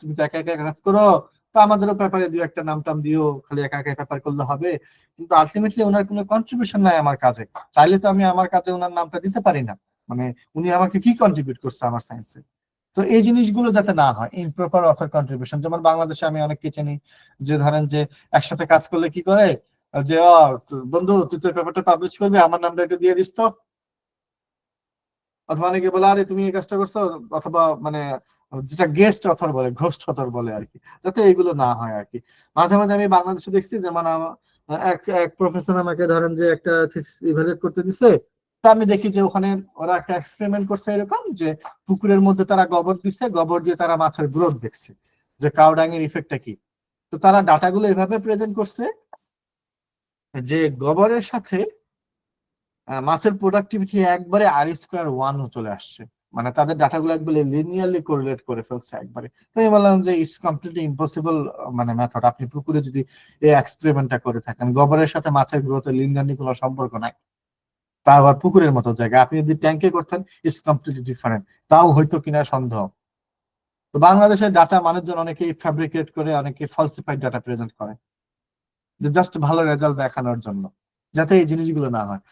তুমি তো একা একা কাজ করো, তো আমাদেরও পেপারে দুই একটা নাম টাম দিও, খালি একা একা পেপার করলে হবে? কিন্তু আলটিমেটলি ওনার কোনো কন্ট্রিবিউশন নাই আমার কাজে। চাইলে তো আমি আমার কাজে ওনার নামটা দিতে পারি না। মানে উনি আমাকে কি কন্ট্রিবিউট করছে আমার সায়েন্সে? তো এই জিনিসগুলো যাতে না হয়, ইমপ্রপার অথর কন্ট্রিবিউশন। যেমন বাংলাদেশে আমি অনেককে চিনি যে ধরেন যে একসাথে কাজ করলে কি করে, যে বন্ধু তুই তোর পেপারটা পাবলিশ করবি, আমার নামটা একটু দিয়ে দিস তো। অথবা অনেকে বলে আরে তুমি এই কাজটা করছো, অথবা মানে যেটা গেস্ট অথর বলে, ঘোস্ট অথর বলে আর কি, যাতে এগুলো না হয় আর কি। মাঝে মাঝে আমি বাংলাদেশে দেখছি, যেমন এক এক প্রফেসর আমাকে ধরেন যে একটা থিসিস ইভালুয়েট করতে দিছে। তা আমি দেখি যে ওখানে ওরা একটা এক্সপেরিমেন্ট করছে এরকম যে পুকুরের মধ্যে তারা গোবর দিচ্ছে, গোবর দিয়ে তারা মাছের গ্রোথ দেখছে, যে কাউডাং এর ইফেক্টটা কি। তো তারা ডাটাগুলো এভাবে প্রেজেন্ট করছে যে গোবরের সাথে মাছের প্রোডাক্টিভিটি একবারে R² 1 চলে আসছে। মানে তাদের ডাটাগুলো একবারে লিনিয়ারলি কোরিলেট করে ফেলছে একবারে। তো আমি বললাম যে ইটস কমপ্লিটলি ইম্পসিবল মানে মেথড। আপনি পুকুরে যদি এই এক্সপেরিমেন্টটা করে থাকেন, গোবরের সাথে মাছের গ্রোথের লিনিয়ারলি কোনো সম্পর্ক নাই। তা আবার পুকুরের মতো জায়গা, আপনি যদি ট্যাঙ্কে করতেন ইটস কমপ্লিটলি ডিফারেন্ট। তাও হয়তো কিনা সন্দেহ। তো বাংলাদেশের ডাটা মানুষজন অনেকেই ফ্যাব্রিকেট করে, অনেকে ফলসিফাইড ডাটা প্রেজেন্ট করে, যে জাস্ট ভালো রেজাল্ট দেখানোর জন্য, যাতে এই জিনিসগুলো না হয়।